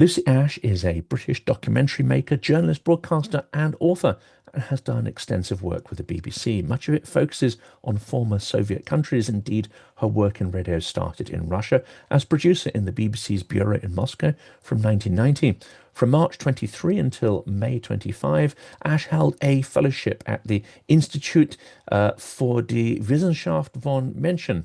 Lucy Ash is a British documentary maker, journalist, broadcaster, and author, and has done extensive work with the BBC. Much of it focuses on former Soviet countries. Indeed, her work in radio started in Russia as producer in the BBC's bureau in Moscow from 1990. From March 23 until May 25, Ash held a fellowship at the Institut for die Wissenschaft von Menschen.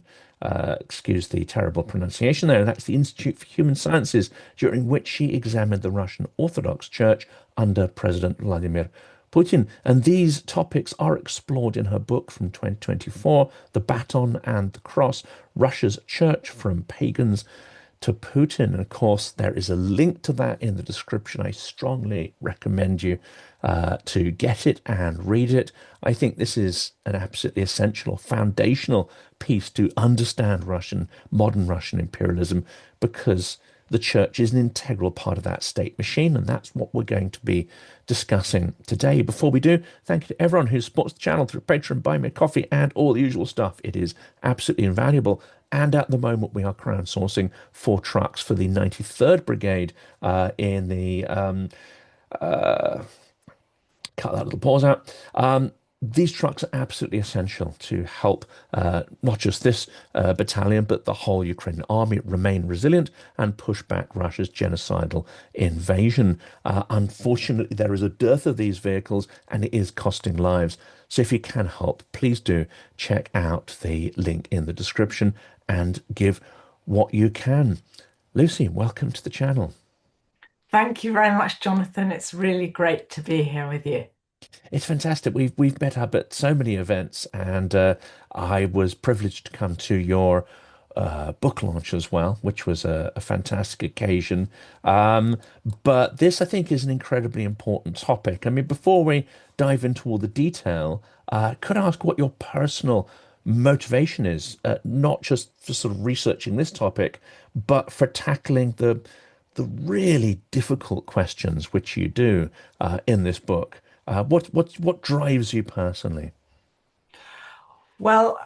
Excuse the terrible pronunciation there. That's the Institute for Human Sciences, during which she examined the Russian Orthodox Church under President Vladimir Putin. And these topics are explored in her book from 2024, The Baton and the Cross, Russia's Church from Pagans to Putin. And of course, there is a link to that in the description. I strongly recommend you to get it and read it. I think this is an absolutely essential, foundational piece to understand modern Russian imperialism, because the church is an integral part of that state machine, and that's what we're going to be discussing today. Before we do, thank you to everyone who supports the channel through Patreon, Buy Me a Coffee, and all the usual stuff. It is absolutely invaluable. And at the moment, we are crowdsourcing 4 trucks for the 93rd Brigade in the cut that little pause out. These trucks are absolutely essential to help not just this battalion, but the whole Ukrainian army remain resilient and push back Russia's genocidal invasion. Unfortunately, there is a dearth of these vehicles, and it is costing lives. So if you can help, please do check out the link in the description and give what you can. Lucy, welcome to the channel. Thank you very much, Jonathan. It's really great to be here with you. It's fantastic. We've met up at so many events, and I was privileged to come to your book launch as well, which was a fantastic occasion. But this, I think, is an incredibly important topic. I mean, before we dive into all the detail, could I ask what your personal motivation is, not just for sort of researching this topic, but for tackling the really difficult questions which you do in this book? What drives you personally? Well,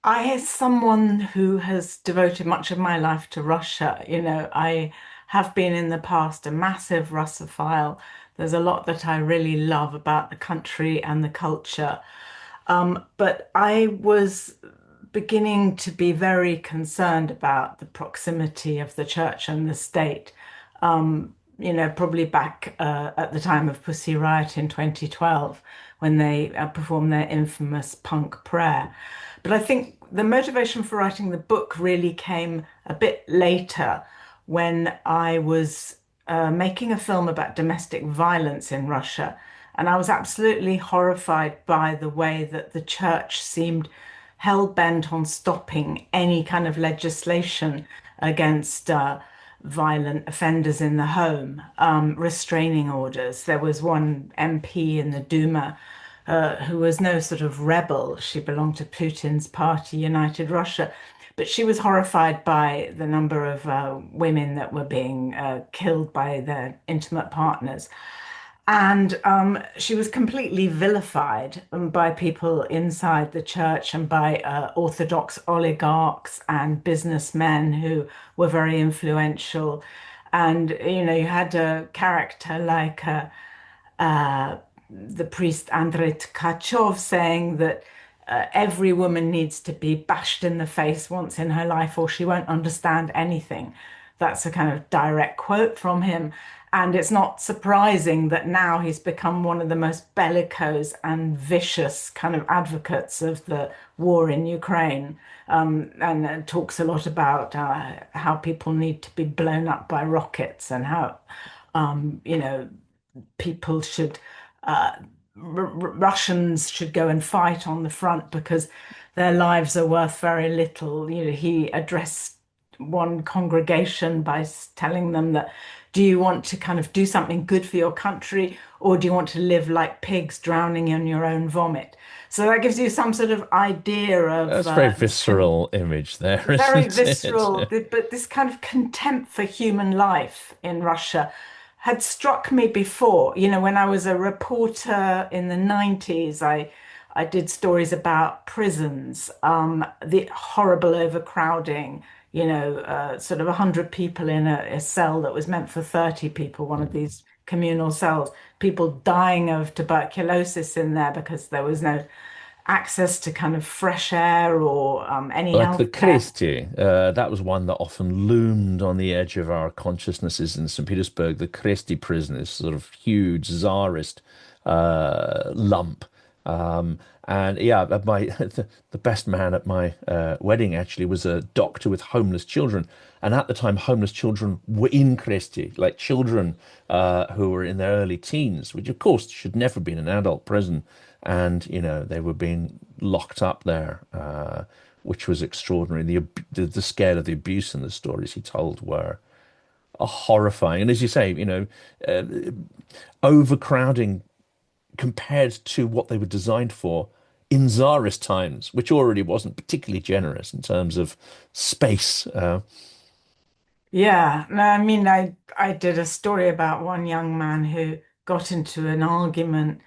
I, as someone who has devoted much of my life to Russia, I have been in the past a massive Russophile. There's a lot that I really love about the country and the culture. But I was beginning to be very concerned about the proximity of the church and the state. Probably back at the time of Pussy Riot in 2012, when they performed their infamous punk prayer. But I think the motivation for writing the book really came a bit later, when I was making a film about domestic violence in Russia. And I was absolutely horrified by the way that the church seemed hell-bent on stopping any kind of legislation against violent offenders in the home, restraining orders. There was one MP in the Duma who was no sort of rebel. She belonged to Putin's party, United Russia. But she was horrified by the number of women that were being killed by their intimate partners. And she was completely vilified by people inside the church and by Orthodox oligarchs and businessmen who were very influential. And, you had a character like the priest Andrei Tkachov saying that every woman needs to be bashed in the face once in her life or she won't understand anything. That's a kind of direct quote from him. And it's not surprising that now he's become one of the most bellicose and vicious kind of advocates of the war in Ukraine, and talks a lot about how people need to be blown up by rockets, and how, people should, Russians should go and fight on the front because their lives are worth very little. He addressed one congregation by telling them that, do you want to kind of do something good for your country, or do you want to live like pigs drowning in your own vomit? So that gives you some sort of idea of That's a very visceral image there, very isn't visceral, it? but this kind of contempt for human life in Russia had struck me before. When I was a reporter in the 90s, I did stories about prisons, the horrible overcrowding, sort of 100 people in a cell that was meant for 30 people, one of these communal cells, people dying of tuberculosis in there because there was no access to kind of fresh air or any Like the health care. Kresti, that was one that often loomed on the edge of our consciousnesses in St. Petersburg. The Kresti prison, this sort of huge czarist lump. And yeah, my the best man at my wedding actually was a doctor with homeless children. And at the time, homeless children were in Kresti, like children who were in their early teens, which of course should never be in an adult prison. And, they were being locked up there. Which was extraordinary. The scale of the abuse and the stories he told were horrifying. And as you say, uh, overcrowding compared to what they were designed for in Tsarist times, which already wasn't particularly generous in terms of space. Yeah, no, I mean, I did a story about one young man who got into an argument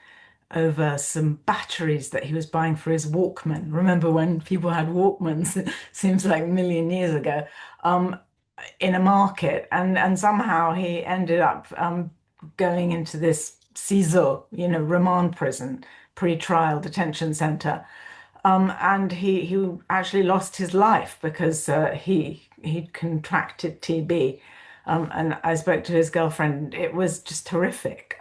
over some batteries that he was buying for his Walkman. Remember when people had Walkmans? It seems like a million years ago. Um, in a market, and somehow he ended up going into this CISO, remand prison, pre-trial detention center. And he actually lost his life because he'd contracted TB. And I spoke to his girlfriend. It was just horrific.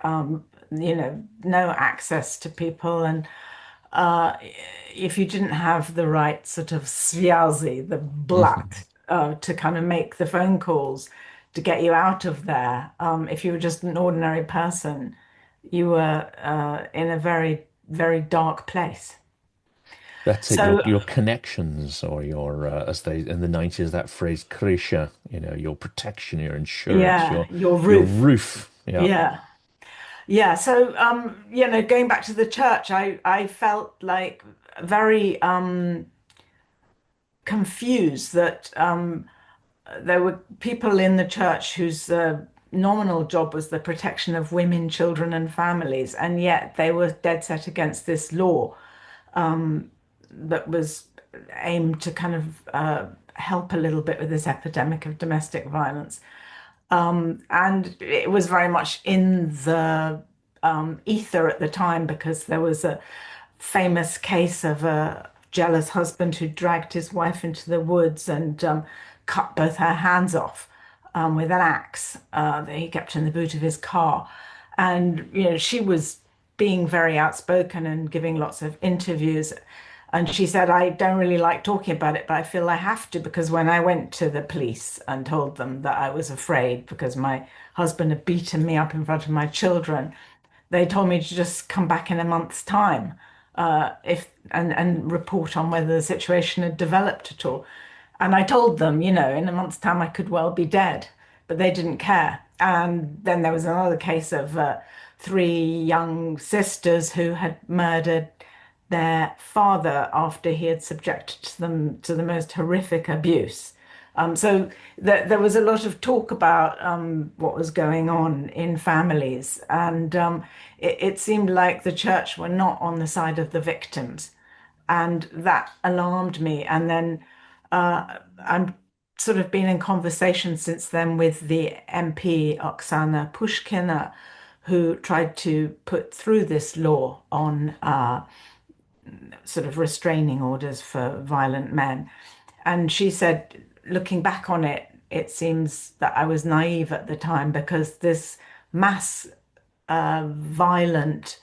No access to people, and uh, if you didn't have the right sort of sviazi, the blat, to kind of make the phone calls to get you out of there, if you were just an ordinary person, you were in a very, very dark place. That's it. Your So, your connections, or your as they in the 90s, that phrase "krisha," your protection, your insurance, yeah, your your your roof. roof. Yeah. Yeah. Yeah. So, going back to the church, I felt like very confused that there were people in the church whose nominal job was the protection of women, children, and families, and yet they were dead set against this law that was aimed to kind of help a little bit with this epidemic of domestic violence. And it was very much in the ether at the time because there was a famous case of a jealous husband who dragged his wife into the woods and cut both her hands off with an axe that he kept in the boot of his car. And, she was being very outspoken and giving lots of interviews. And she said, I don't really like talking about it, but I feel I have to because when I went to the police and told them that I was afraid because my husband had beaten me up in front of my children, they told me to just come back in a month's time, if and report on whether the situation had developed at all. And I told them, in a month's time I could well be dead, but they didn't care. And then there was another case of three young sisters who had murdered their father after he had subjected them to the most horrific abuse. So there was a lot of talk about what was going on in families, and it seemed like the church were not on the side of the victims, and that alarmed me. And then I'm sort of been in conversation since then with the MP Oksana Pushkina, who tried to put through this law on sort of restraining orders for violent men. And she said, looking back on it, it seems that I was naive at the time because this mass violent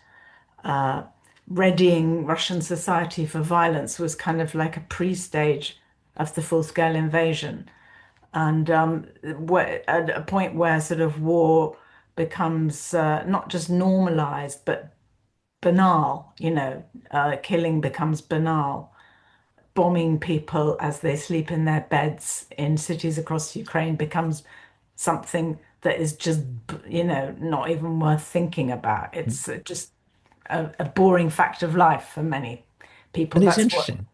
readying Russian society for violence was kind of like a pre-stage of the full-scale invasion. And at a point where sort of war becomes not just normalized, but banal, killing becomes banal. Bombing people as they sleep in their beds in cities across Ukraine becomes something that is just, not even worth thinking about. It's just a boring fact of life for many people. And it's That's what interesting.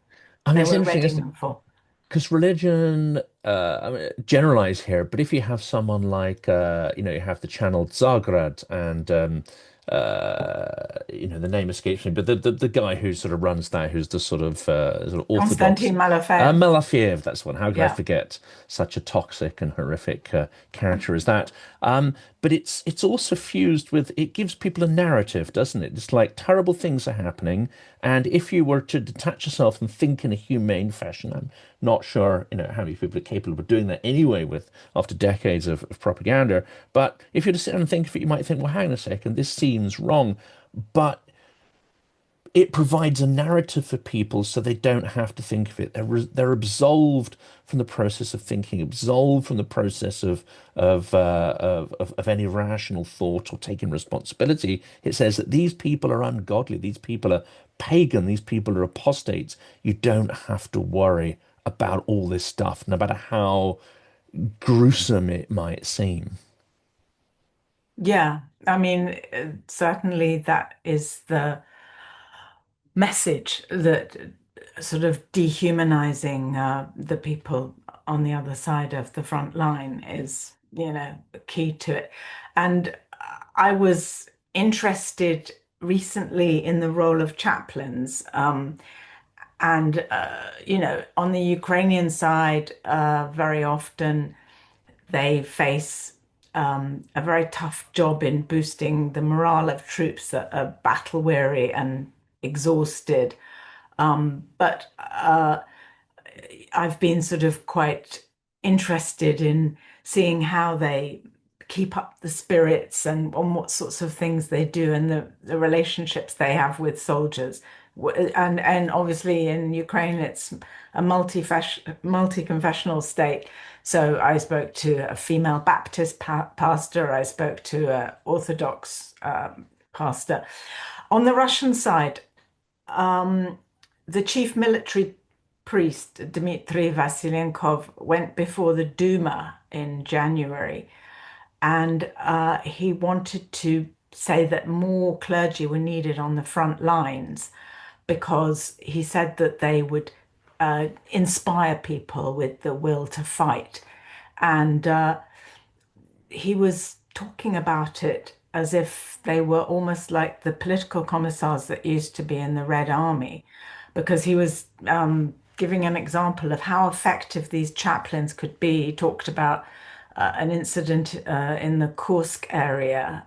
I mean, they it's were interesting, readying isn't it? them for. Because religion, I mean, generalize here, but if you have someone like, you have the channel Zagrad and the name escapes me, but the guy who sort of runs that, who's the sort of orthodox, Konstantin Malafeyev. Malafiev, that's one. How could I Yeah. forget such a toxic and horrific character as that? But it's also fused with, it gives people a narrative, doesn't it? It's like terrible things are happening, and if you were to detach yourself and think in a humane fashion, I'm not sure, how many people are capable of doing that anyway with after decades of propaganda. But if you were to sit and think of it, you might think, well, hang on a second, this seems wrong. But it provides a narrative for people so they don't have to think of it. They're absolved from the process of thinking, absolved from the process of any rational thought or taking responsibility. It says that these people are ungodly, these people are pagan, these people are apostates. You don't have to worry about all this stuff, no matter how gruesome it might seem. Yeah. I mean, certainly that is the message that sort of dehumanizing the people on the other side of the front line is, key to it. And I was interested recently in the role of chaplains. And, on the Ukrainian side, very often they face a very tough job in boosting the morale of troops that are battle weary and exhausted. But I've been sort of quite interested in seeing how they keep up the spirits and on what sorts of things they do and the relationships they have with soldiers. And obviously in Ukraine, it's a multi-confessional state. So I spoke to a female Baptist pastor. I spoke to an Orthodox pastor. On the Russian side, the chief military priest, Dmitry Vasylenkov, went before the Duma in January, and he wanted to say that more clergy were needed on the front lines because he said that they would inspire people with the will to fight. And he was talking about it as if they were almost like the political commissars that used to be in the Red Army, because he was giving an example of how effective these chaplains could be. He talked about an incident in the Kursk area,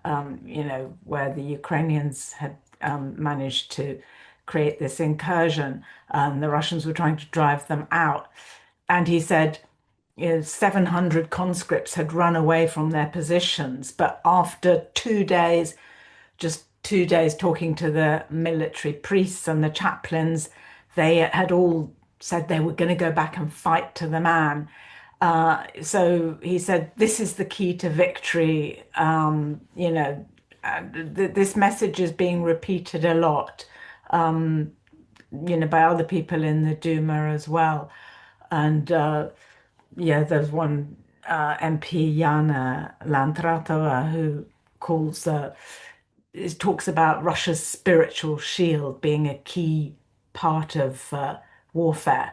where the Ukrainians had managed to create this incursion, and the Russians were trying to drive them out. And he said, 700 conscripts had run away from their positions, but after 2 days, just 2 days talking to the military priests and the chaplains, they had all said they were going to go back and fight to the man. So he said, this is the key to victory. This message is being repeated a lot, by other people in the Duma as well. And yeah, there's one MP, Yana Landratova, who calls talks about Russia's spiritual shield being a key part of warfare.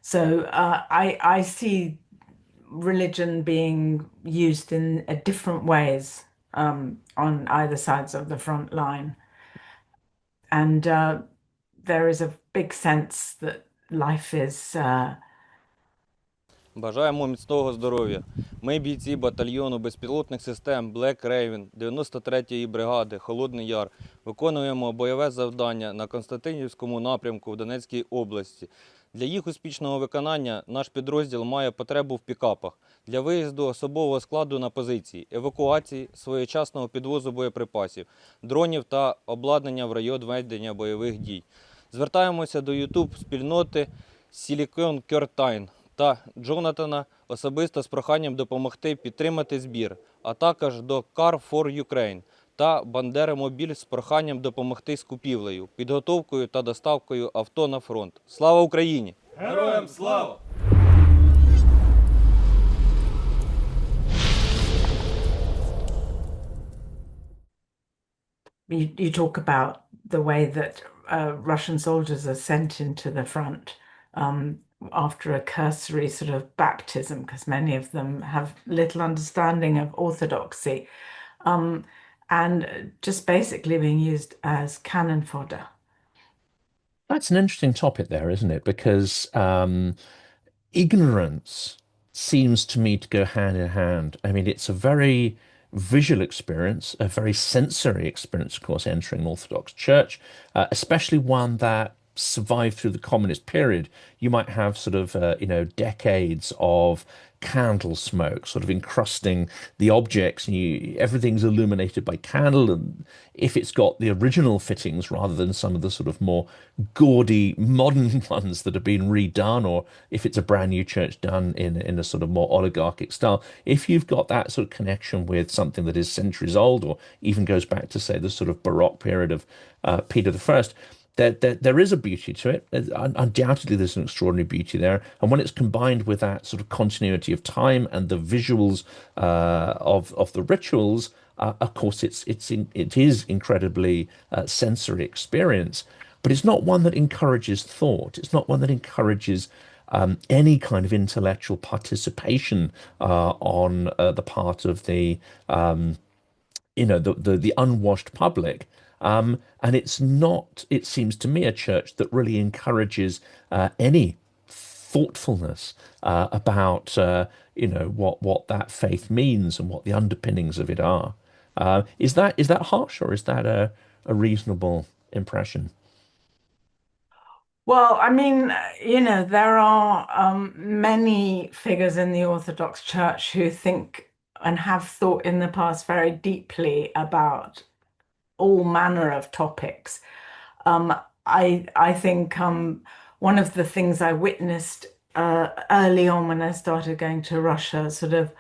So I see religion being used in different ways on either sides of the front line. And there is a big sense that life is Бажаємо міцного здоров'я. Ми бійці батальйону безпілотних систем Black Raven 93-ї бригади Холодний Яр виконуємо бойове завдання на Константинівському напрямку в Донецькій області. Для їх успішного виконання наш підрозділ має потребу в пікапах для виїзду особового складу на позиції, евакуації, своєчасного підвозу боєприпасів, дронів та обладнання в район ведення бойових дій. Звертаємося до YouTube-спільноти Silicon Curtain та Джонатана особисто з проханням допомогти підтримати збір, а також до Car for Ukraine та Бандера Мобіль з проханням допомогти з купівлею, підготовкою та доставкою авто на фронт. Слава Україні! Героям слава! you talk about the way that Russian soldiers are sent into the front after a cursory sort of baptism, because many of them have little understanding of orthodoxy. and just basically being used as cannon fodder. That's an interesting topic there, isn't it? Because ignorance seems to me to go hand in hand. I mean, it's a very visual experience, a very sensory experience, of course, entering an Orthodox church, especially one that survived through the communist period. You might have sort of, decades of candle smoke sort of encrusting the objects, and everything's illuminated by candle. And if it's got the original fittings rather than some of the sort of more gaudy modern ones that have been redone, or if it's a brand new church done in a sort of more oligarchic style, if you've got that sort of connection with something that is centuries old, or even goes back to say the sort of Baroque period of Peter the First, there is a beauty to it. Undoubtedly, there's an extraordinary beauty there. And when it's combined with that sort of continuity of time and the visuals of the rituals, of course, it is incredibly sensory experience. But it's not one that encourages thought. It's not one that encourages any kind of intellectual participation on the part of the unwashed public. And it's not, it seems to me, a church that really encourages any thoughtfulness about what that faith means and what the underpinnings of it are. Is that harsh, or is that a reasonable impression? Well, I mean, there are many figures in the Orthodox Church who think and have thought in the past very deeply about all manner of topics. Um, I think one of the things I witnessed early on when I started going to Russia sort of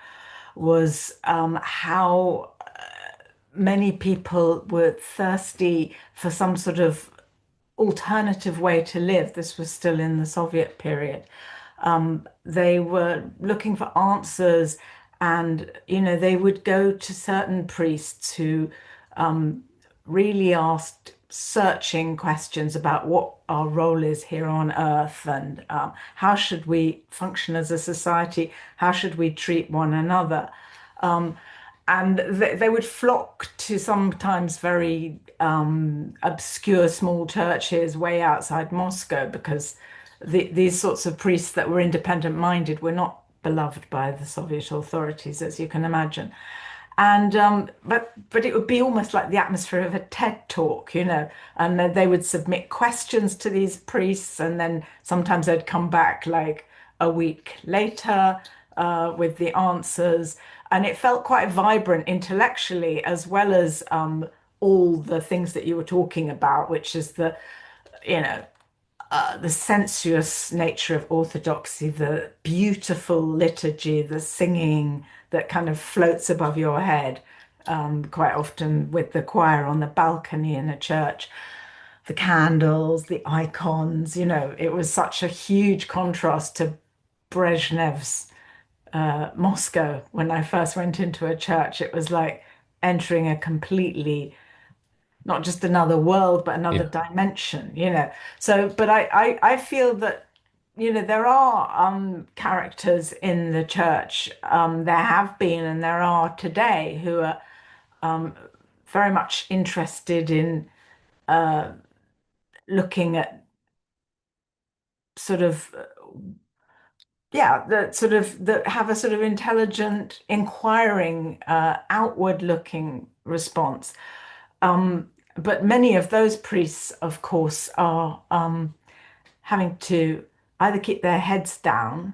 was how many people were thirsty for some sort of alternative way to live. This was still in the Soviet period. They were looking for answers, and they would go to certain priests who really asked searching questions about what our role is here on earth, and how should we function as a society? How should we treat one another? And they would flock to sometimes very obscure small churches way outside Moscow, because these sorts of priests that were independent minded were not beloved by the Soviet authorities, as you can imagine. And but it would be almost like the atmosphere of a TED talk, and then they would submit questions to these priests, and then sometimes they'd come back like a week later with the answers. And it felt quite vibrant intellectually, as well as all the things that you were talking about, which is you know, the sensuous nature of orthodoxy, the beautiful liturgy, the singing that kind of floats above your head, quite often with the choir on the balcony in a church, the candles, the icons, it was such a huge contrast to Brezhnev's Moscow. When I first went into a church, it was like entering a completely, not just another world, but another Yeah. dimension. So, but I feel that, there are characters in the church, there have been and there are today, who are very much interested in looking at sort of, yeah, that sort of that have a sort of intelligent, inquiring, outward-looking response. But many of those priests, of course, are having to either keep their heads down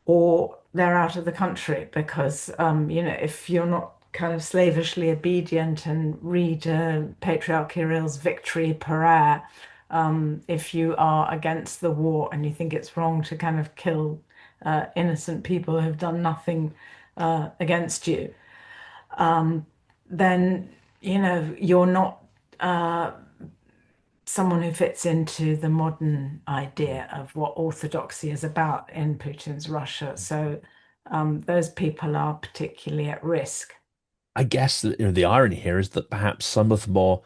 or they're out of the country, because if you're not kind of slavishly obedient and read Patriarch Kirill's victory prayer, if you are against the war and you think it's wrong to kind of kill innocent people who've done nothing against you, then you're not someone who fits into the modern idea of what orthodoxy is about in Putin's Russia. So those people are particularly at risk. I guess that, the irony here is that perhaps some of the more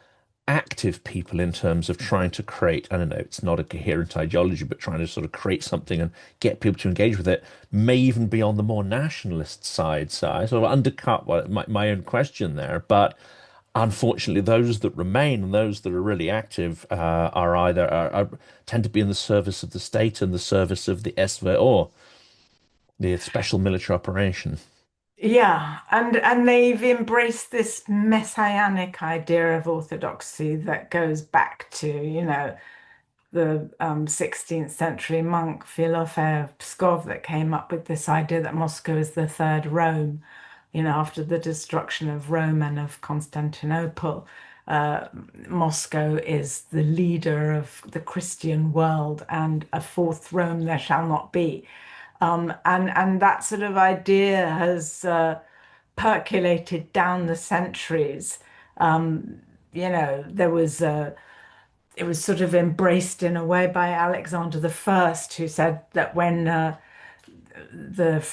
active people in terms of trying to create, I don't know, it's not a coherent ideology, but trying to sort of create something and get people to engage with it, may even be on the more nationalist side. So I sort of undercut my own question there. But unfortunately, those that remain and those that are really active are tend to be in the service of the state and the service of the SVO, the special military operation. Yeah, and they've embraced this messianic idea of orthodoxy that goes back to, the 16th century monk Philofey of Pskov that came up with this idea that Moscow is the third Rome, after the destruction of Rome and of Constantinople. Uh, Moscow is the leader of the Christian world, and a fourth Rome there shall not be. And that sort of idea has percolated down the centuries. There was it was sort of embraced in a way by Alexander the First, who said that when the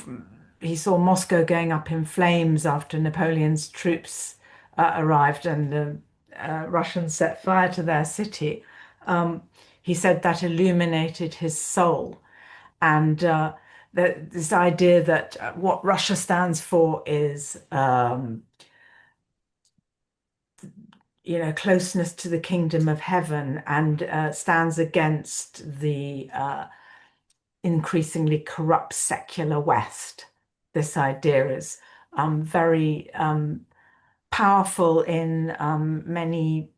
he saw Moscow going up in flames after Napoleon's troops arrived and the Russians set fire to their city. He said that illuminated his soul, and this idea that what Russia stands for is, closeness to the kingdom of heaven, and stands against the increasingly corrupt secular West. This idea is very powerful in many,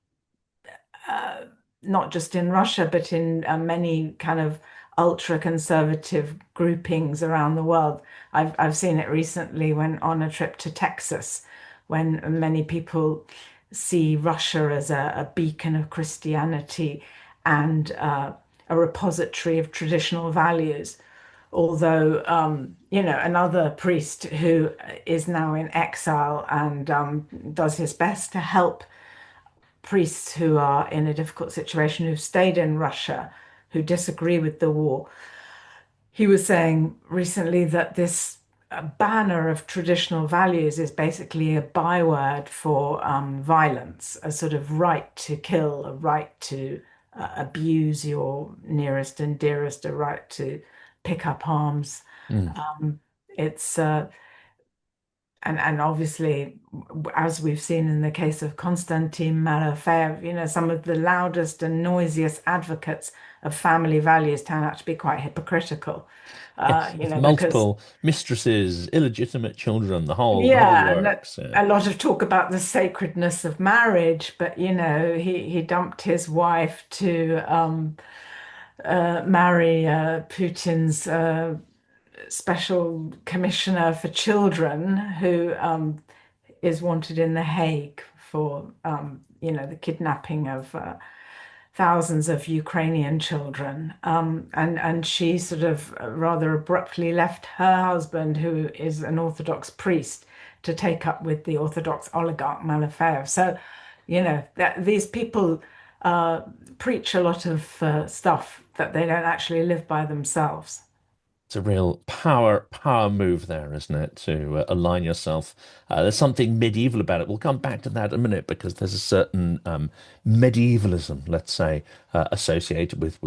uh, not just in Russia, but in many kind of ultra-conservative groupings around the world. I've seen it recently when on a trip to Texas, when many people see Russia as a beacon of Christianity and a repository of traditional values. Although, another priest who is now in exile and does his best to help priests who are in a difficult situation, who've stayed in Russia, who disagree with the war. He was saying recently that this banner of traditional values is basically a byword for violence, a sort of right to kill, a right to abuse your nearest and dearest, a right to pick up arms. Mm. It's and obviously, as we've seen in the case of Konstantin Malofeev, some of the loudest and noisiest advocates of family values turn out to be quite hypocritical. Yes, with Because multiple mistresses, illegitimate children, the whole yeah, and works. Yeah. a lot of talk about the sacredness of marriage, but he dumped his wife to marry Putin's special commissioner for children, who is wanted in The Hague for the kidnapping of thousands of Ukrainian children. And she sort of rather abruptly left her husband, who is an Orthodox priest, to take up with the Orthodox oligarch Malafeev. So, that these people preach a lot of stuff that they don't actually live by themselves. It's a real power move there, isn't it? To align yourself. There's something medieval about it. We'll come back to that in a minute because there's a certain medievalism, let's say, associated with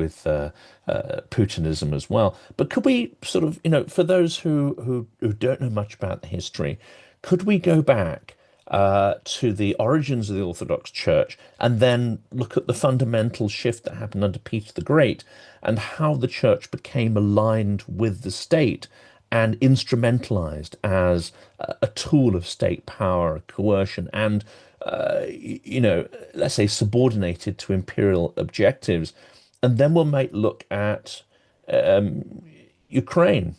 Putinism as well. But could we sort of, for those who don't know much about the history, could we go back to the origins of the Orthodox Church and then look at the fundamental shift that happened under Peter the Great and how the church became aligned with the state and instrumentalized as a tool of state power, coercion, and, let's say subordinated to imperial objectives. And then we'll make look at Ukraine,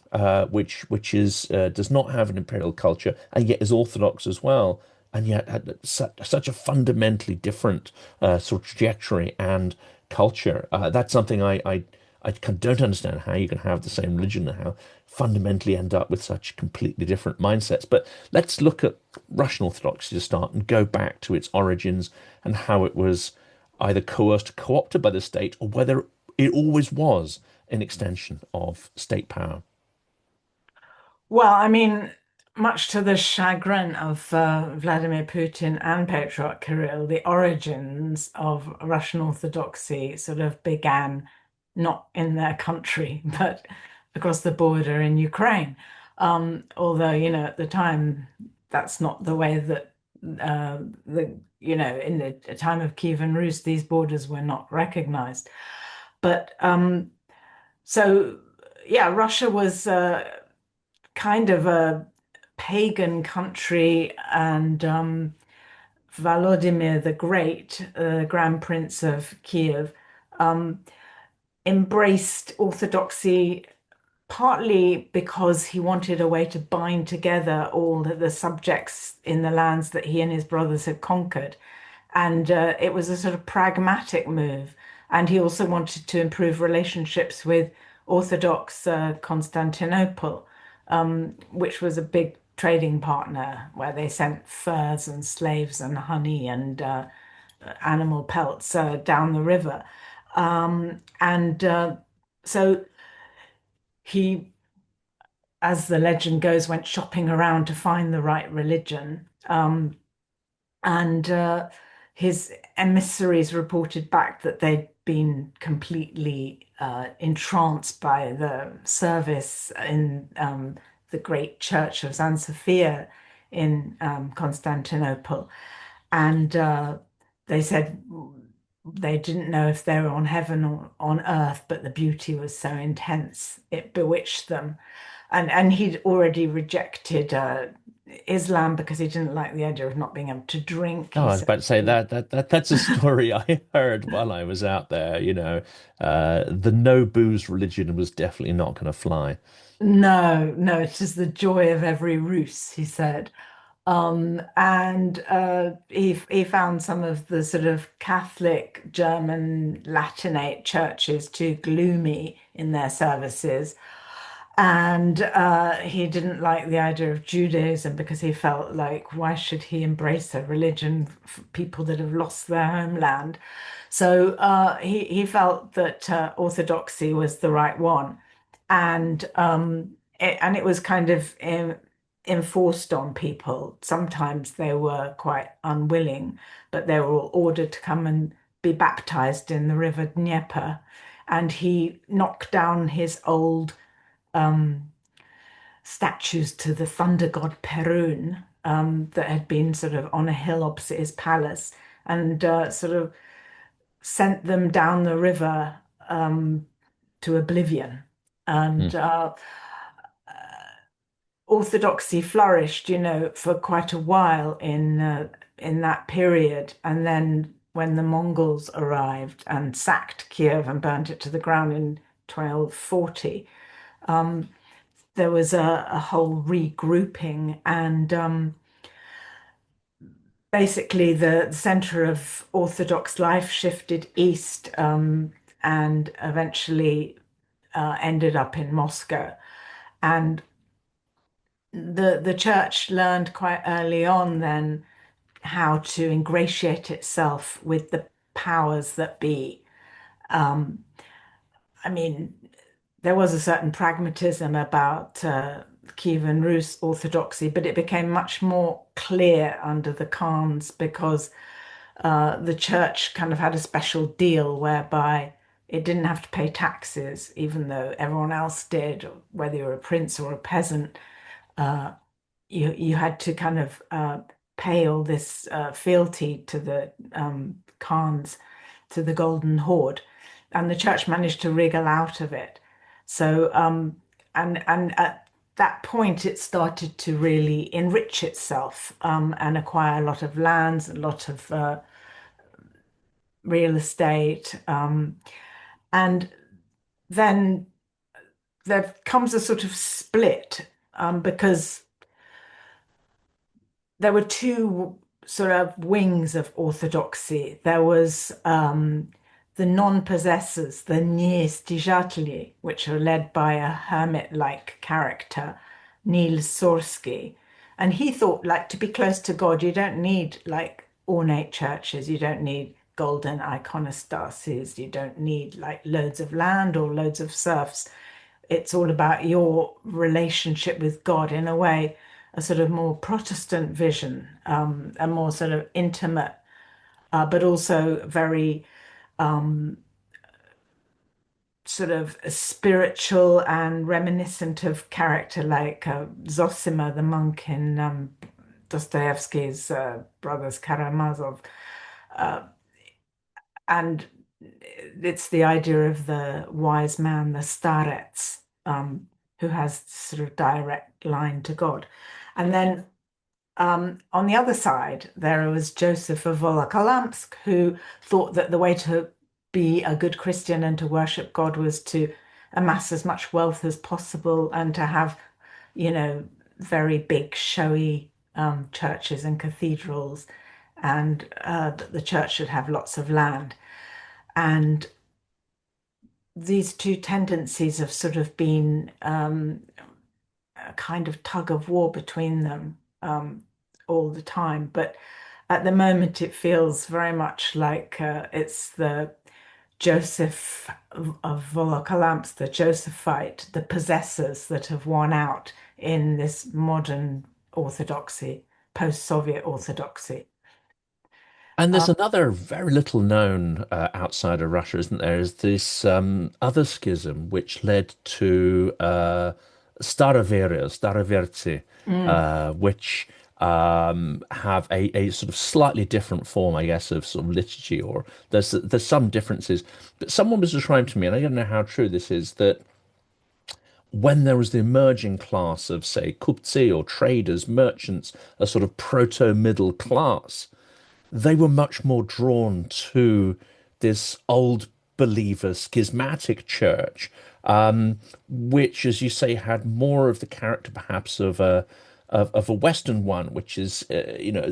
which is does not have an imperial culture and yet is Orthodox as well, and yet had such a fundamentally different sort of trajectory and culture. That's something I don't understand how you can have the same religion and how fundamentally end up with such completely different mindsets. But let's look at Russian Orthodoxy to start and go back to its origins and how it was either coerced, co-opted by the state, or whether it always was an extension of state power. Well, I mean, much to the chagrin of Vladimir Putin and Patriarch Kirill, the origins of Russian Orthodoxy sort of began not in their country, but across the border in Ukraine. Although, at the time, that's not the way that in the time of Kievan Rus, these borders were not recognized. But so, yeah, Russia was kind of a pagan country, and Volodymyr the Great, Grand Prince of Kiev, um, embraced Orthodoxy partly because he wanted a way to bind together all the subjects in the lands that he and his brothers had conquered. And it was a sort of pragmatic move. And he also wanted to improve relationships with Orthodox Constantinople, which was a big trading partner where they sent furs and slaves and honey and animal pelts down the river. And so he, as the legend goes, went shopping around to find the right religion. And his emissaries reported back that they'd been completely entranced by the service in the great church of San Sophia in Constantinople. And they said they didn't know if they were on heaven or on earth, but the beauty was so intense, it bewitched them. And he'd already rejected Islam because he didn't like the idea of not being able to drink. Oh, He I was said, about to say that's a story I heard while I was out there. The no booze religion was definitely not going to fly. no, no, it is the joy of every Rus, he said. And he found some of the sort of Catholic German Latinate churches too gloomy in their services. And he didn't like the idea of Judaism because he felt like, why should he embrace a religion for people that have lost their homeland? So he felt that Orthodoxy was the right one, and it was kind of enforced on people. Sometimes they were quite unwilling, but they were all ordered to come and be baptized in the river Dnieper. And he knocked down his old um, statues to the thunder god Perun that had been sort of on a hill opposite his palace, and sort of sent them down the river to oblivion. Hmm. And Orthodoxy flourished, for quite a while in that period. And then when the Mongols arrived and sacked Kiev and burnt it to the ground in 1240, um, there was a whole regrouping, and basically the center of Orthodox life shifted east, and eventually ended up in Moscow. And the church learned quite early on then how to ingratiate itself with the powers that be. Um, I mean, there was a certain pragmatism about Kievan Rus Orthodoxy, but it became much more clear under the Khans because the church kind of had a special deal whereby it didn't have to pay taxes, even though everyone else did, whether you were a prince or a peasant. Uh, you had to kind of pay all this fealty to the Khans, to the Golden Horde, and the church managed to wriggle out of it. So, and at that point, it started to really enrich itself and acquire a lot of lands, a lot of real estate, and then there comes a sort of split because there were two sort of wings of orthodoxy. There was the non-possessors, the niestijatli, which are led by a hermit-like character, Nils Sorsky. And he thought, like, to be close to God, you don't need like ornate churches, you don't need golden iconostases, you don't need like loads of land or loads of serfs. It's all about your relationship with God in a way. a sort of more Protestant vision, a more sort of intimate, but also very sort of spiritual and reminiscent of character like Zosima, the monk in Dostoevsky's Brothers Karamazov. Uh, and it's the idea of the wise man, the starets, who has sort of direct line to God. And then on the other side, there was Joseph of Volokolamsk, who thought that the way to be a good Christian and to worship God was to amass as much wealth as possible and to have, very big, showy churches and cathedrals, and that the church should have lots of land. And these two tendencies have sort of been a kind of tug of war between them all the time. But at the moment, it feels very much like it's the Joseph of Volokolamsk, the Josephite, the possessors that have won out in this modern orthodoxy, post-Soviet orthodoxy. And Uh, there's another very little known outside of Russia, isn't there? Is this other schism which led to Staroverci, mm. which have a sort of slightly different form, I guess, of sort of liturgy, or there's some differences. But someone was describing to me, and I don't know how true this is, that when there was the emerging class of, say, kuptsi or traders, merchants, a sort of proto-middle class, they were much more drawn to this old believer schismatic church, which, as you say, had more of the character perhaps of a Western one, which is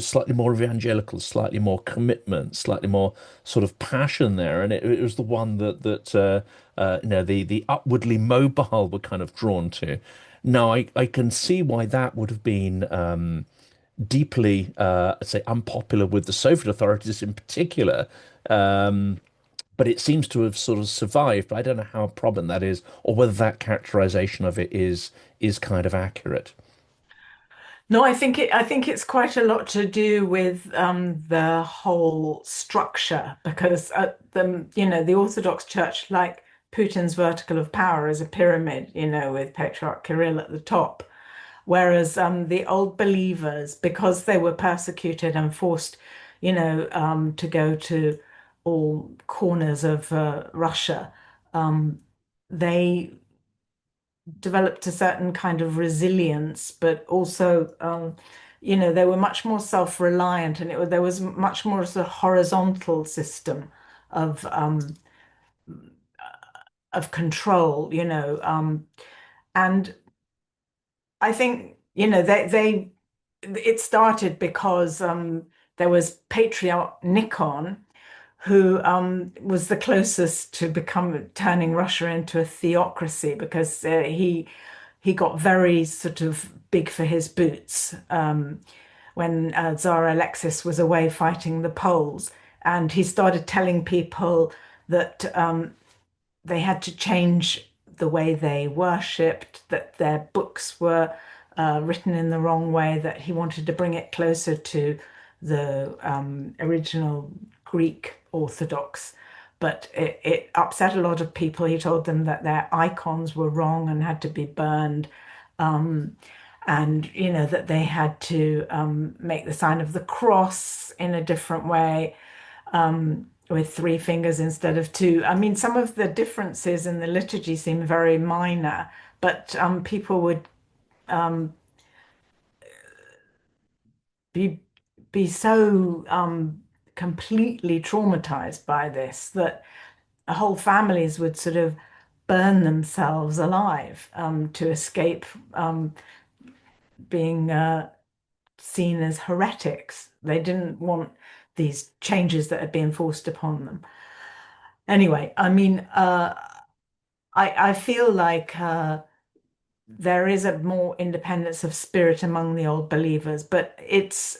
slightly more evangelical, slightly more commitment, slightly more sort of passion there, and it was the one that the upwardly mobile were kind of drawn to. Now, I can see why that would have been deeply, say, unpopular with the Soviet authorities in particular. But it seems to have sort of survived. But I don't know how prominent that is, or whether that characterization of it is kind of accurate. No, I think it's quite a lot to do with the whole structure because the Orthodox Church, like Putin's vertical of power, is a pyramid, with Patriarch Kirill at the top. Whereas the old believers, because they were persecuted and forced, to go to all corners of Russia, they developed a certain kind of resilience, but also, they were much more self-reliant, and there was much more of a horizontal system of um, of control, and I think, it started because there was Patriarch Nikon, who was the closest to become turning Russia into a theocracy because he got very sort of big for his boots when Tsar Alexis was away fighting the Poles, and he started telling people that they had to change the way they worshipped, that their books were written in the wrong way, that he wanted to bring it closer to the original Greek Orthodox. But it upset a lot of people. He told them that their icons were wrong and had to be burned. Um, and, that they had to make the sign of the cross in a different way, with three fingers instead of two. I mean, some of the differences in the liturgy seem very minor, but people would um, be be so completely traumatized by this that whole families would sort of burn themselves alive to escape being seen as heretics. They didn't want these changes that had been forced upon them. Anyway, I mean, I feel like there is a more independence of spirit among the old believers, but it's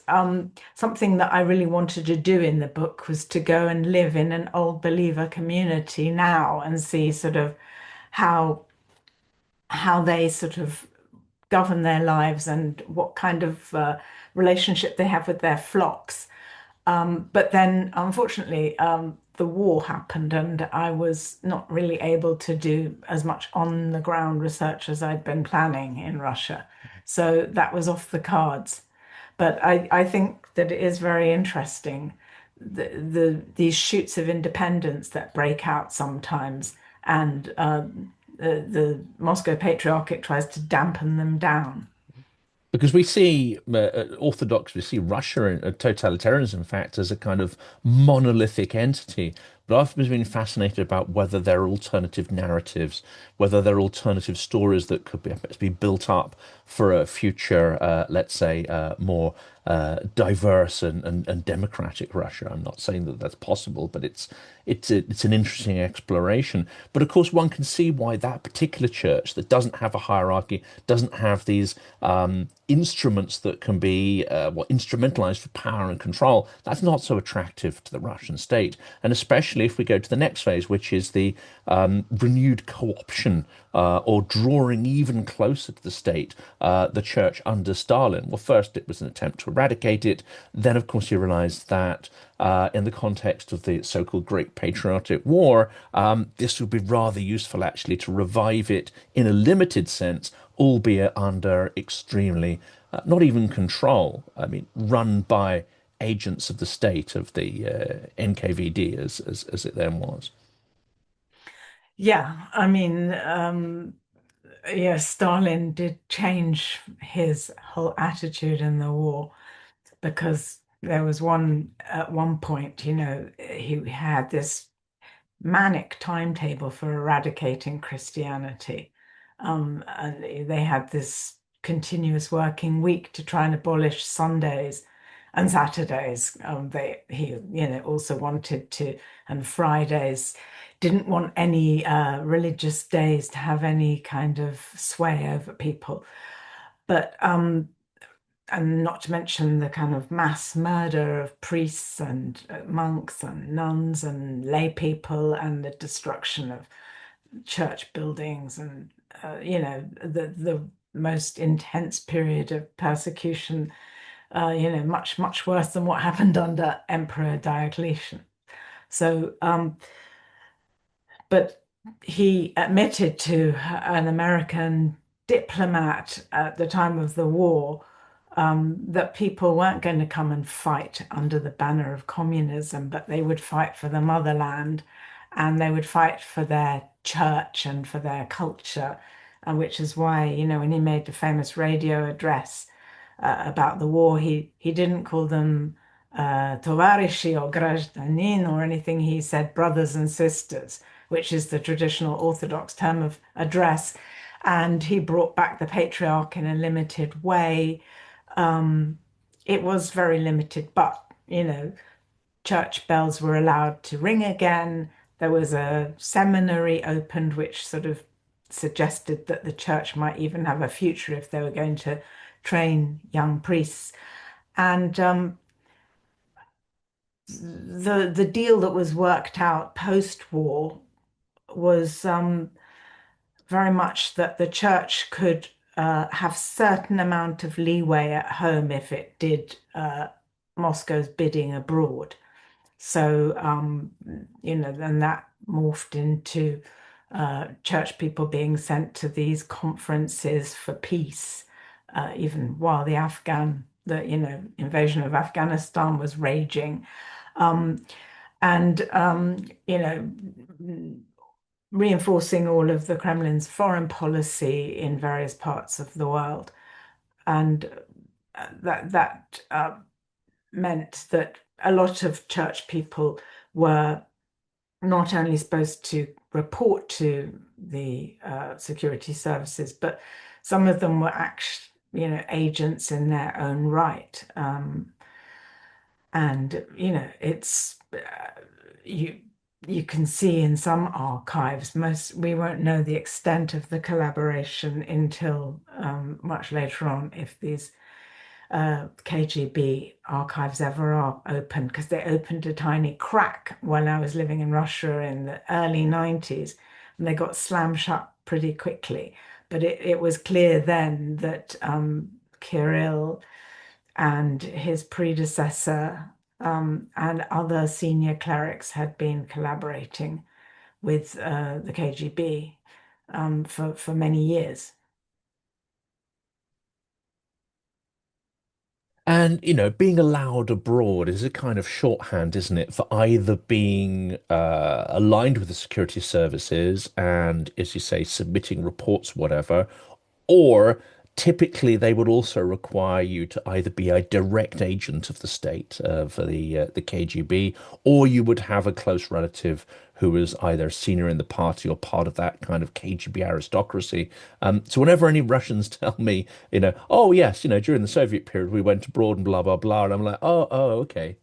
something that I really wanted to do in the book was to go and live in an old believer community now and see sort of how how they sort of govern their lives and what kind of relationship they have with their flocks. But then, unfortunately, the war happened, and I was not really able to do as much on the ground research as I'd been planning in Russia. So that was off the cards. But I think that it is very interesting, these shoots of independence that break out sometimes, and the Moscow Patriarchate tries to dampen them down. Because we see Orthodox, we see Russia and totalitarianism, in fact, as a kind of monolithic entity. But I've been fascinated about whether there are alternative narratives, whether there are alternative stories that could be built up for a future, let's say, more diverse and democratic Russia. I'm not saying that that's possible, but it's an interesting exploration. But of course, one can see why that particular church that doesn't have a hierarchy, doesn't have these instruments that can be instrumentalized for power and control, that's not so attractive to the Russian state. And especially if we go to the next phase, which is the renewed co-option or drawing even closer to the state, the church under Stalin. Well, first it was an attempt to eradicate it. Then, of course, you realize that in the context of the so-called Great Patriotic War, this would be rather useful actually to revive it in a limited sense, albeit under extremely, not even control, I mean, run by agents of the state, of the NKVD, as it then was. Yeah, I mean, yeah, Stalin did change his whole attitude in the war because there was at one point, he had this manic timetable for eradicating Christianity. And they had this continuous working week to try and abolish Sundays and Saturdays. He also wanted to, and Fridays, didn't want any religious days to have any kind of sway over people. But and not to mention the kind of mass murder of priests and monks and nuns and lay people and the destruction of church buildings and the most intense period of persecution, much worse than what happened under Emperor Diocletian. So but he admitted to an American diplomat at the time of the war that people weren't going to come and fight under the banner of communism, but they would fight for the motherland and they would fight for their church and for their culture, and which is why, when he made the famous radio address about the war, he didn't call them tovarishi or grajdanin or anything. He said brothers and sisters, which is the traditional Orthodox term of address. And he brought back the patriarch in a limited way. It was very limited, but church bells were allowed to ring again. There was a seminary opened, which sort of suggested that the church might even have a future if they were going to train young priests. And the deal that was worked out post-war was very much that the church could have certain amount of leeway at home if it did Moscow's bidding abroad. So, then that morphed into church people being sent to these conferences for peace, even while the invasion of Afghanistan was raging. Um, and, reinforcing all of the Kremlin's foreign policy in various parts of the world. And that meant that a lot of church people were not only supposed to report to the security services, but some of them were actually, agents in their own right. And it's you can see in some archives, we won't know the extent of the collaboration until much later on, if these KGB archives ever are open, because they opened a tiny crack when I was living in Russia in the early 90s, and they got slammed shut pretty quickly. But it was clear then that Kirill and his predecessor and other senior clerics had been collaborating with the KGB for many years. And, being allowed abroad is a kind of shorthand, isn't it, for either being aligned with the security services and, as you say, submitting reports, whatever, or typically they would also require you to either be a direct agent of the state for the KGB, or you would have a close relative who was either senior in the party or part of that kind of KGB aristocracy. So whenever any Russians tell me, oh yes, during the Soviet period we went abroad and blah blah blah, and I'm like, oh, okay.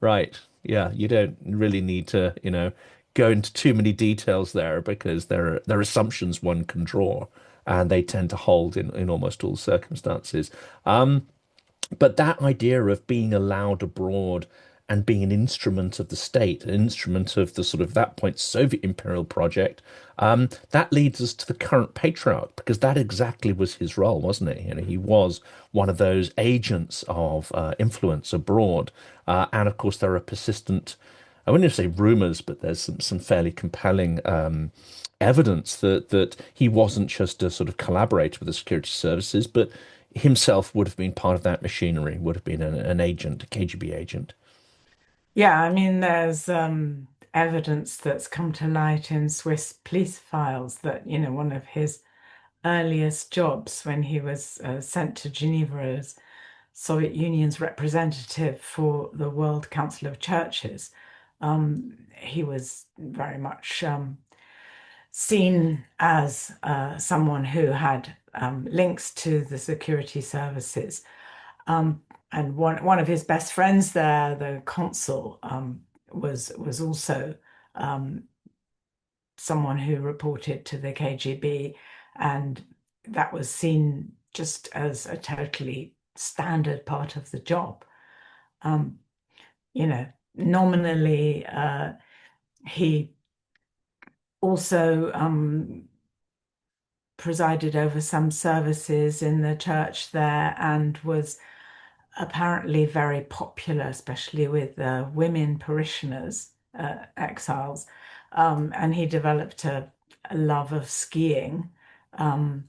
Right. Yeah, you don't really need to, go into too many details there because there are assumptions one can draw, and they tend to hold in almost all circumstances. But that idea of being allowed abroad and being an instrument of the state, an instrument of the sort of that point Soviet imperial project, that leads us to the current patriarch because that exactly was his role, wasn't it? He was one of those agents of influence abroad, and of course there are persistent. I wouldn't say rumors, but there's some fairly compelling evidence that he wasn't just a sort of collaborator with the security services, but himself would have been part of that machinery, would have been an agent, a KGB agent. Yeah, I mean, there's evidence that's come to light in Swiss police files that, one of his earliest jobs when he was sent to Geneva as Soviet Union's representative for the World Council of Churches, he was very much seen as someone who had links to the security services. And one of his best friends there, the consul, was also someone who reported to the KGB, and that was seen just as a totally standard part of the job. Um, Nominally, he also presided over some services in the church there and was apparently very popular, especially with women parishioners, exiles. And he developed a love of skiing and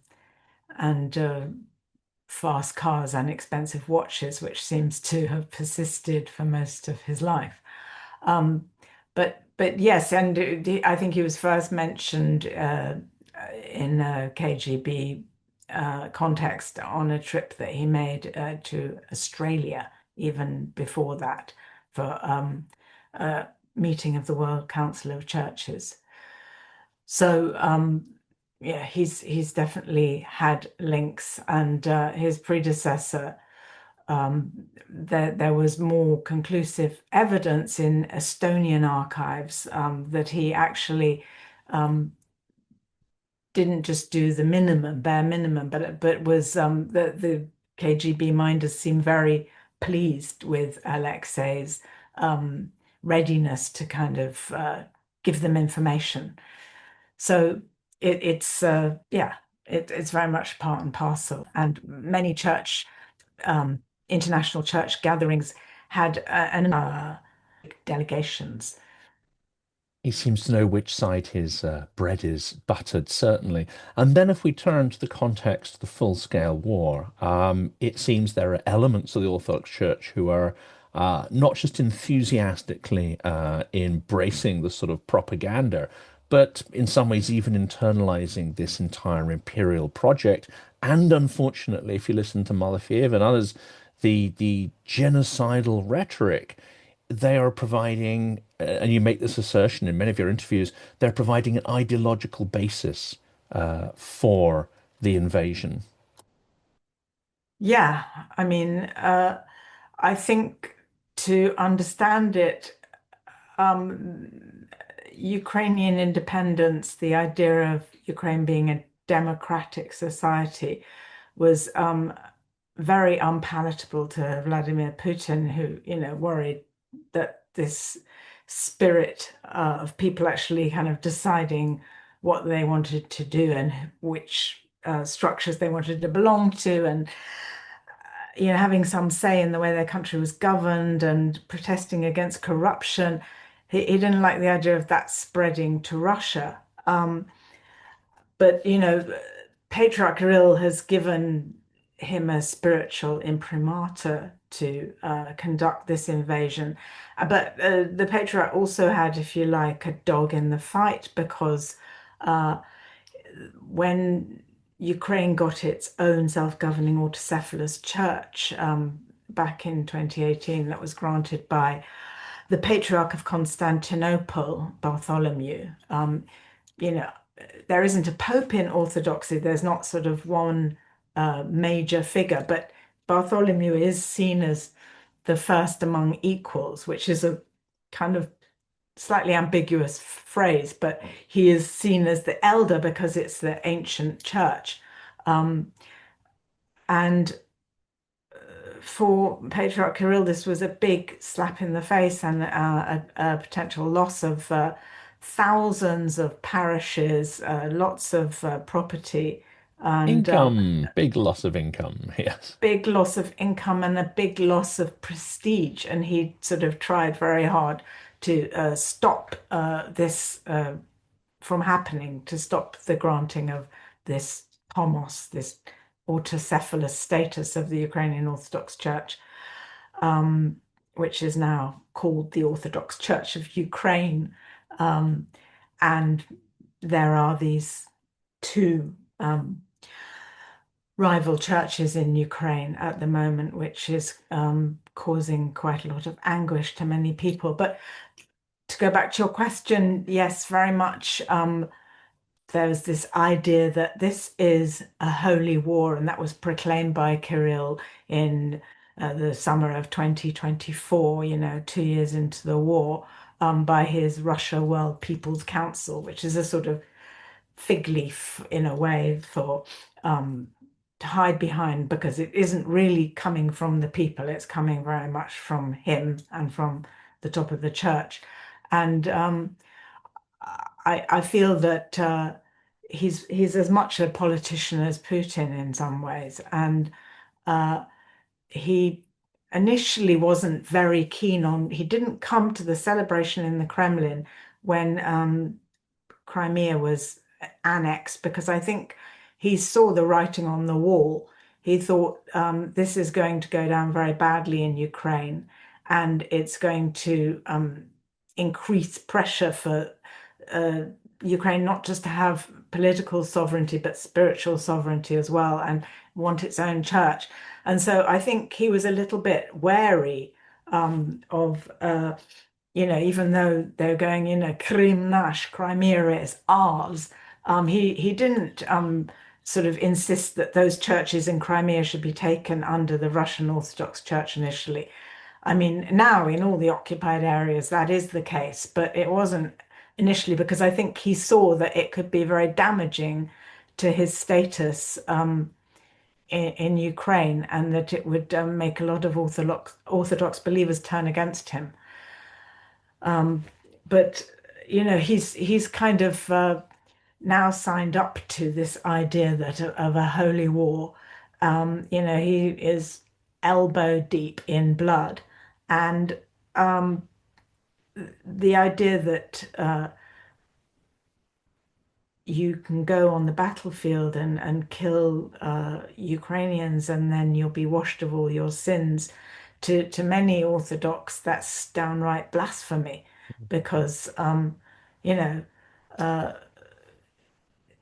fast cars and expensive watches, which seems to have persisted for most of his life. But yes, and I think he was first mentioned in a KGB context on a trip that he made to Australia, even before that, for a meeting of the World Council of Churches. So yeah, he's definitely had links, and his predecessor. There was more conclusive evidence in Estonian archives that he actually didn't just do the bare minimum, but was the KGB minders seemed very pleased with Alexei's readiness to kind of give them information. So it's very much part and parcel. And many international church gatherings had delegations. He seems to know which side his bread is buttered, certainly. And then, if we turn to the context of the full-scale war, it seems there are elements of the Orthodox Church who are not just enthusiastically embracing the sort of propaganda, but in some ways even internalizing this entire imperial project. And unfortunately, if you listen to Malafiev and others, the genocidal rhetoric they are providing, and you make this assertion in many of your interviews, they're providing an ideological basis for the invasion. Yeah, I mean, I think to understand it, um, Ukrainian independence, the idea of Ukraine being a democratic society, was very unpalatable to Vladimir Putin, who, worried that this spirit of people actually kind of deciding what they wanted to do and which structures they wanted to belong to, and having some say in the way their country was governed and protesting against corruption. He didn't like the idea of that spreading to Russia. But Patriarch Kirill has given him a spiritual imprimatur to conduct this invasion. But the Patriarch also had, if you like, a dog in the fight, because uh, when Ukraine got its own self-governing autocephalous church back in 2018, that was granted by the Patriarch of Constantinople, Bartholomew. You know, there isn't a pope in Orthodoxy. There's not sort of one major figure, but Bartholomew is seen as the first among equals, which is a kind of slightly ambiguous phrase, but he is seen as the elder because it's the ancient church. Um, and for Patriarch Kirill, this was a big slap in the face and a potential loss of thousands of parishes, lots of property, and Income, big loss of income. Yes. big loss of income and a big loss of prestige. And he sort of tried very hard to stop this from happening, to stop the granting of this homos, this autocephalous status of the Ukrainian Orthodox Church, which is now called the Orthodox Church of Ukraine. And there are these two rival churches in Ukraine at the moment, which is causing quite a lot of anguish to many people. But to go back to your question, yes, very much. There's this idea that this is a holy war, and that was proclaimed by Kirill in the summer of 2024, 2 years into the war, by his Russia World People's Council, which is a sort of fig leaf in a way for to hide behind, because it isn't really coming from the people, it's coming very much from him and from the top of the church. And I feel that he's as much a politician as Putin in some ways, and he initially wasn't very keen on. He didn't come to the celebration in the Kremlin when Crimea was annexed, because I think he saw the writing on the wall. He thought this is going to go down very badly in Ukraine, and it's going to increase pressure for Ukraine not just to have political sovereignty, but spiritual sovereignty as well, and want its own church. And so I think he was a little bit wary of, even though they're going, Krim nash, Crimea is ours. He didn't sort of insist that those churches in Crimea should be taken under the Russian Orthodox Church initially. I mean, now in all the occupied areas, that is the case, but it wasn't initially, because I think he saw that it could be very damaging to his status in Ukraine, and that it would make a lot of Orthodox believers turn against him. But he's kind of now signed up to this idea that of a holy war. He is elbow deep in blood, and the idea that you can go on the battlefield and kill Ukrainians, and then you'll be washed of all your sins. To many Orthodox, that's downright blasphemy, because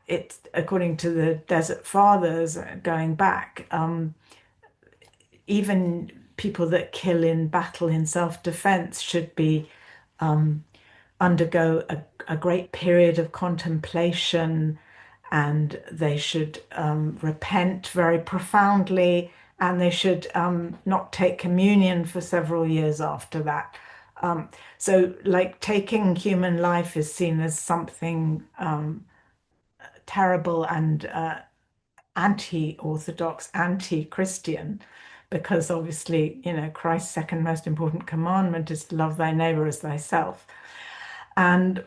it's according to the Desert Fathers going back. Even people that kill in battle in self-defense should be undergo a great period of contemplation, and they should repent very profoundly, and they should not take communion for several years after that. So, like, taking human life is seen as something terrible and anti-Orthodox, anti-Christian, because obviously, Christ's second most important commandment is to love thy neighbor as thyself. And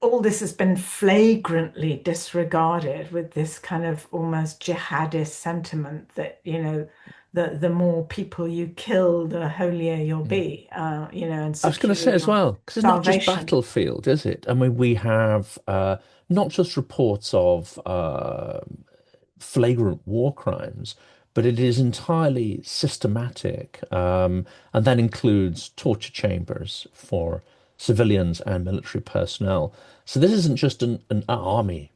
all this has been flagrantly disregarded with this kind of almost jihadist sentiment that, the more people you kill, the holier you'll Mm. be, and I was going to secure say as your well, because it's not just salvation. battlefield, is it? I mean, we have not just reports of flagrant war crimes, but it is entirely systematic, and that includes torture chambers for civilians and military personnel. So this isn't just an army,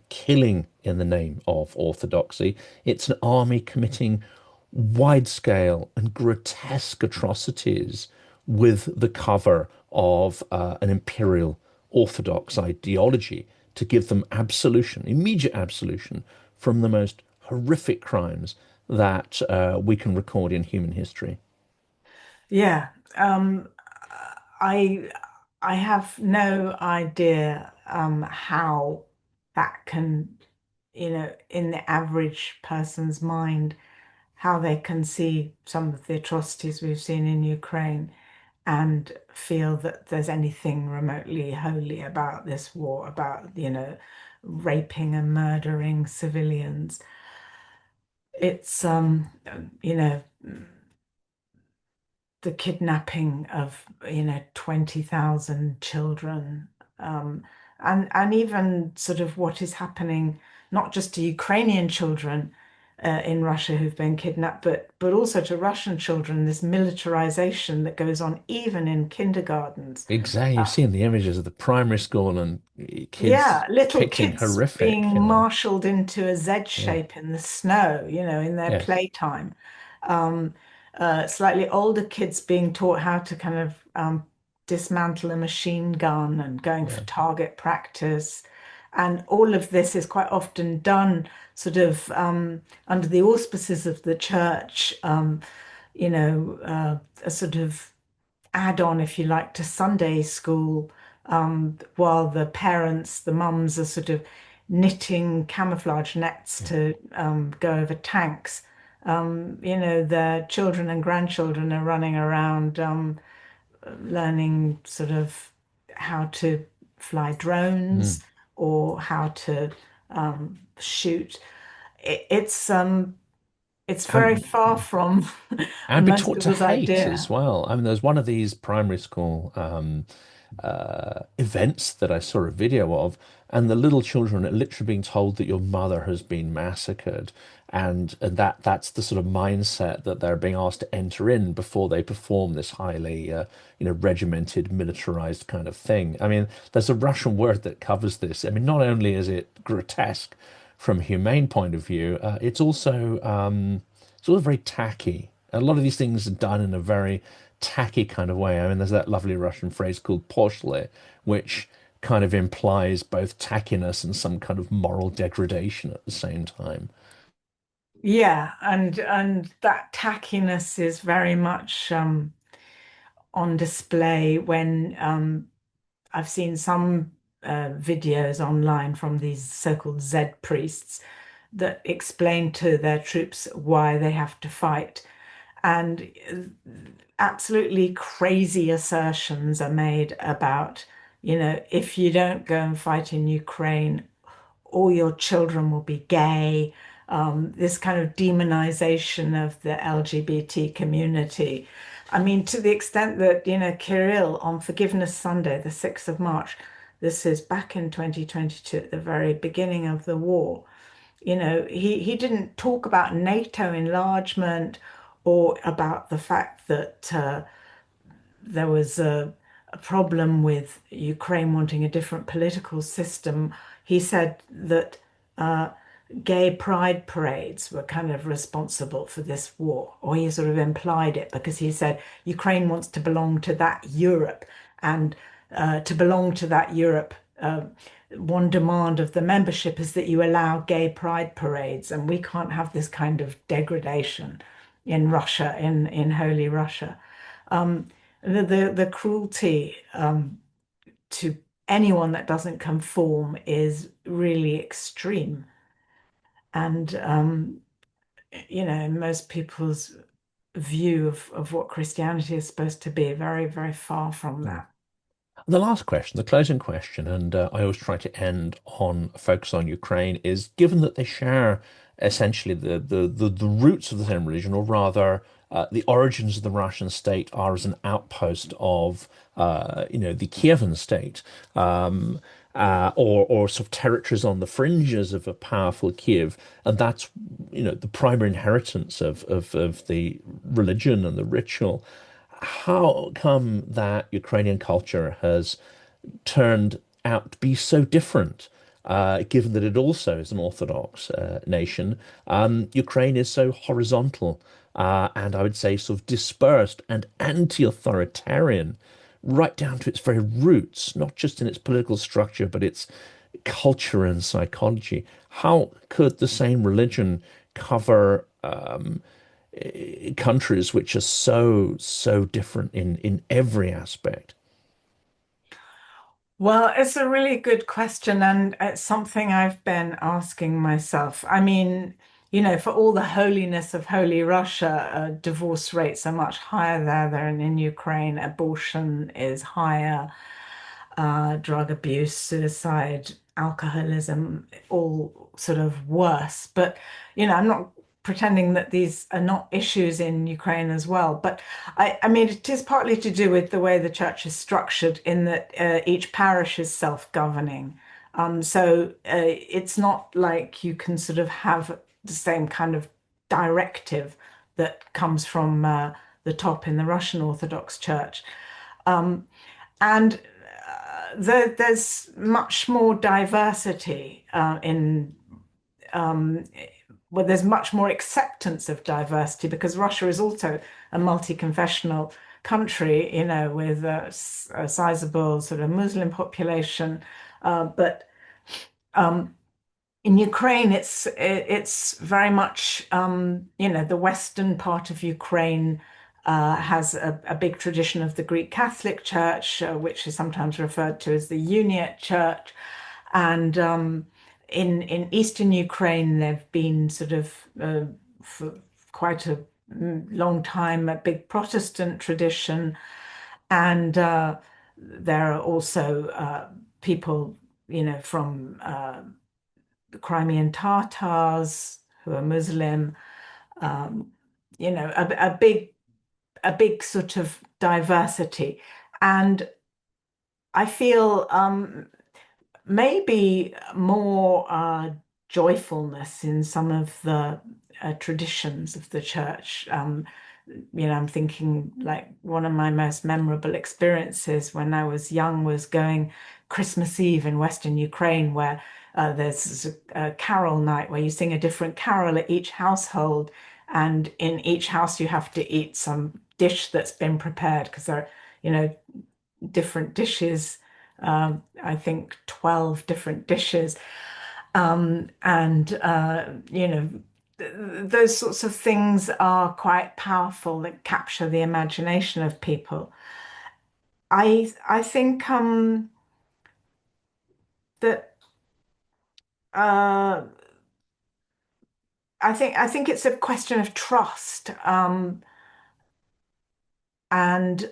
killing in the name of orthodoxy. It's an army committing wide-scale and grotesque atrocities with the cover of an imperial orthodox ideology to give them absolution, immediate absolution from the most horrific crimes that we can record in human history. Yeah. I I have no idea how that can, in the average person's mind, how they can see some of the atrocities we've seen in Ukraine and feel that there's anything remotely holy about this war, about, raping and murdering civilians. It's you know, the kidnapping of 20,000 children, um, and even sort of what is happening not just to Ukrainian children in Russia who've been kidnapped, but also to Russian children, this militarization that goes on even in kindergartens. Exactly. Uh, You've seen the images of the primary school and kids yeah, little picking kids horrific, being marshaled into a Z Yeah. shape in the snow, in their Yes. playtime. Um, Slightly older kids being taught how to kind of dismantle a machine gun and going for Yeah. target practice. And all of this is quite often done sort of under the auspices of the church, a sort of add-on, if you like, to Sunday school, while the parents, the mums, are sort of knitting camouflage nets Yeah. to go over tanks. Their children and grandchildren are running around learning sort of how to fly Mm. drones or how to shoot. It's very And far from and be most taught to people's hate as idea. well. I mean, there's one of these primary school events that I saw a video of, and the little children are literally being told that your mother has been massacred, and that's the sort of mindset that they're being asked to enter in before they perform this highly, regimented, militarized kind of thing. I mean, there's a Russian word that covers this. I mean, not only is it grotesque from a humane point of view, it's all very tacky. A lot of these things are done in a very tacky kind of way. I mean, there's that lovely Russian phrase called poshle, which kind of implies both tackiness and some kind of moral degradation at the same time. Yeah, and that tackiness is very much on display when I've seen some videos online from these so-called Z priests that explain to their troops why they have to fight. And absolutely crazy assertions are made about, if you don't go and fight in Ukraine, all your children will be gay. This kind of demonization of the LGBT community. I mean, to the extent that, Kirill on Forgiveness Sunday, the 6th of March, this is back in 2022, at the very beginning of the war, he didn't talk about NATO enlargement or about the fact that there was a problem with Ukraine wanting a different political system. He said that uh, gay pride parades were kind of responsible for this war, or he sort of implied it because he said Ukraine wants to belong to that Europe, and to belong to that Europe, one demand of the membership is that you allow gay pride parades, and we can't have this kind of degradation in Russia, in Holy Russia. Um, the cruelty to anyone that doesn't conform is really extreme. And in most people's view of what Christianity is supposed to be, very, very far from Yeah. that. The last question, the closing question, and I always try to end on a focus on Ukraine, is given that they share essentially the roots of the same religion, or rather, the origins of the Russian state are as an outpost of, the Kievan state, or sort of territories on the fringes of a powerful Kiev, and that's, the primary inheritance of the religion and the ritual. How come that Ukrainian culture has turned out to be so different, given that it also is an Orthodox nation? Ukraine is so horizontal, and I would say sort of dispersed and anti-authoritarian, right down to its very roots, not just in its political structure, but its culture and psychology. How could the same religion cover countries which are so different in every aspect? Well, it's a really good question, and it's something I've been asking myself. I mean, for all the holiness of Holy Russia, divorce rates are much higher there than in Ukraine. Abortion is higher, drug abuse, suicide, alcoholism, all sort of worse. But, I'm not pretending that these are not issues in Ukraine as well. But I mean, it is partly to do with the way the church is structured, in that each parish is self-governing. So it's not like you can sort of have the same kind of directive that comes from the top in the Russian Orthodox Church. And there's much more diversity um, well, there's much more acceptance of diversity, because Russia is also a multi-confessional country, with a sizable sort of Muslim population. But in Ukraine, it's very much, the western part of Ukraine has a big tradition of the Greek Catholic Church, which is sometimes referred to as the Uniate Church. And in eastern Ukraine, there've been sort of for quite a long time a big Protestant tradition, and there are also people, from the Crimean Tatars who are Muslim. Um, a big sort of diversity, and I feel maybe more joyfulness in some of the traditions of the church. I'm thinking, like, one of my most memorable experiences when I was young was going Christmas Eve in Western Ukraine, where there's a carol night where you sing a different carol at each household, and in each house you have to eat some dish that's been prepared, because there are, different dishes. I think 12 different dishes. And those sorts of things are quite powerful, that capture the imagination of people. I think that uh, I think it's a question of trust, and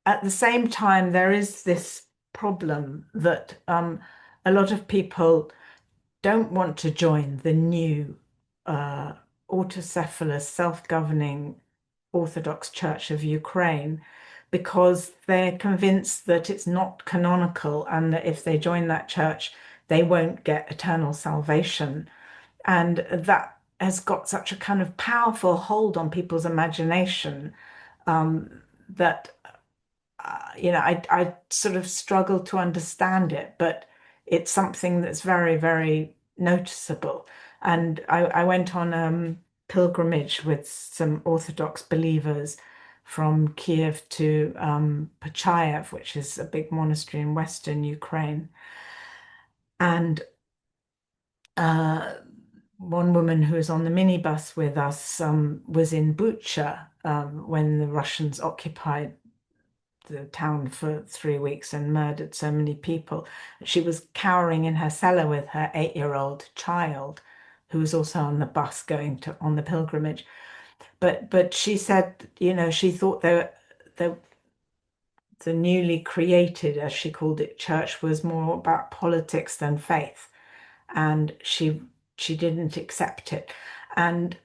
at the same time there is this problem that a lot of people don't want to join the new uh, autocephalous, self-governing Orthodox Church of Ukraine, because they're convinced that it's not canonical, and that if they join that church, they won't get eternal salvation. And that has got such a kind of powerful hold on people's imagination, that I sort of struggle to understand it, but it's something that's very, very noticeable. And I went on pilgrimage with some Orthodox believers from Kiev to Pachayev, which is a big monastery in Western Ukraine. And uh, one woman who was on the minibus with us was in Bucha when the Russians occupied the town for 3 weeks and murdered so many people. She was cowering in her cellar with her 8-year-old child, who was also on the bus going to on the pilgrimage. But she said, she thought there the newly created, as she called it, church was more about politics than faith, and she didn't accept it. And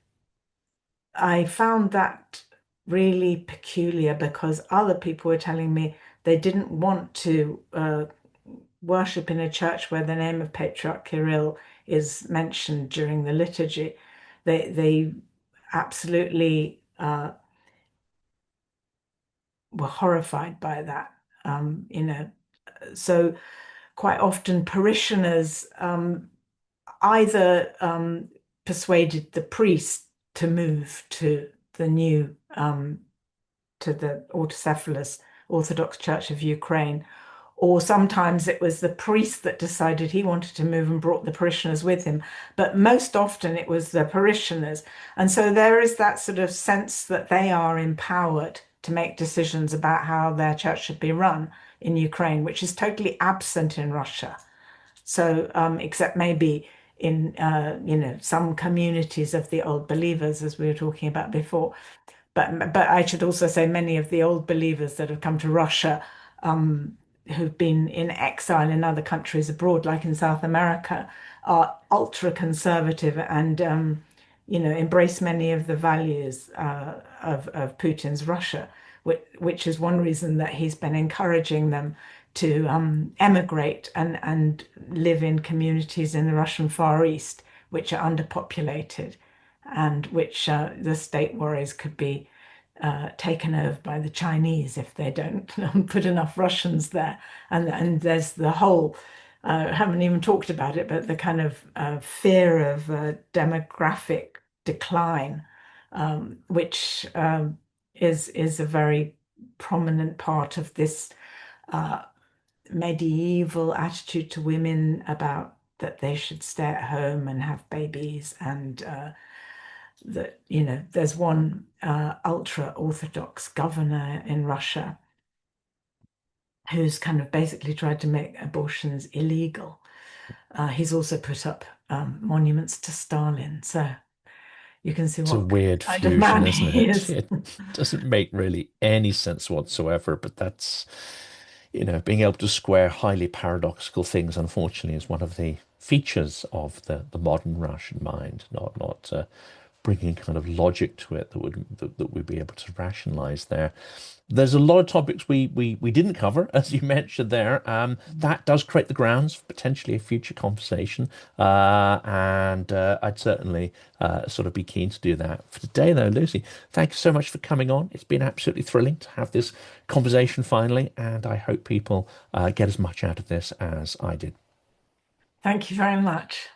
I found that really peculiar because other people were telling me they didn't want to worship in a church where the name of Patriarch Kirill is mentioned during the liturgy. They absolutely were horrified by that. So quite often parishioners either persuaded the priest to move to the new to the autocephalous Orthodox Church of Ukraine, or sometimes it was the priest that decided he wanted to move and brought the parishioners with him. But most often it was the parishioners. And so there is that sort of sense that they are empowered to make decisions about how their church should be run in Ukraine, which is totally absent in Russia. So, except maybe in some communities of the old believers, as we were talking about before. But I should also say many of the old believers that have come to Russia, who've been in exile in other countries abroad, like in South America, are ultra conservative and embrace many of the values of Putin's Russia, which is one reason that he's been encouraging them to emigrate and live in communities in the Russian Far East, which are underpopulated and which the state worries could be taken over by the Chinese if they don't put enough Russians there. And there's the whole, haven't even talked about it, but the kind of fear of demographic decline, which is a very prominent part of this medieval attitude to women about that they should stay at home and have babies, and that there's one ultra Orthodox governor in Russia who's kind of basically tried to make abortions illegal. He's also put up monuments to Stalin, so you can see It's a what weird kind of fusion, man isn't he it? is. It doesn't make really any sense whatsoever, but that's, being able to square highly paradoxical things, unfortunately, is one of the features of the modern Russian mind, not bringing kind of logic to it that we'd be able to rationalize there. There's a lot of topics we didn't cover, as you mentioned there. That does create the grounds for potentially a future conversation, and I'd certainly sort of be keen to do that. For today, though, Lucy, thank you so much for coming on. It's been absolutely thrilling to have this conversation finally, and I hope people get as much out of this as I did. Thank you very much.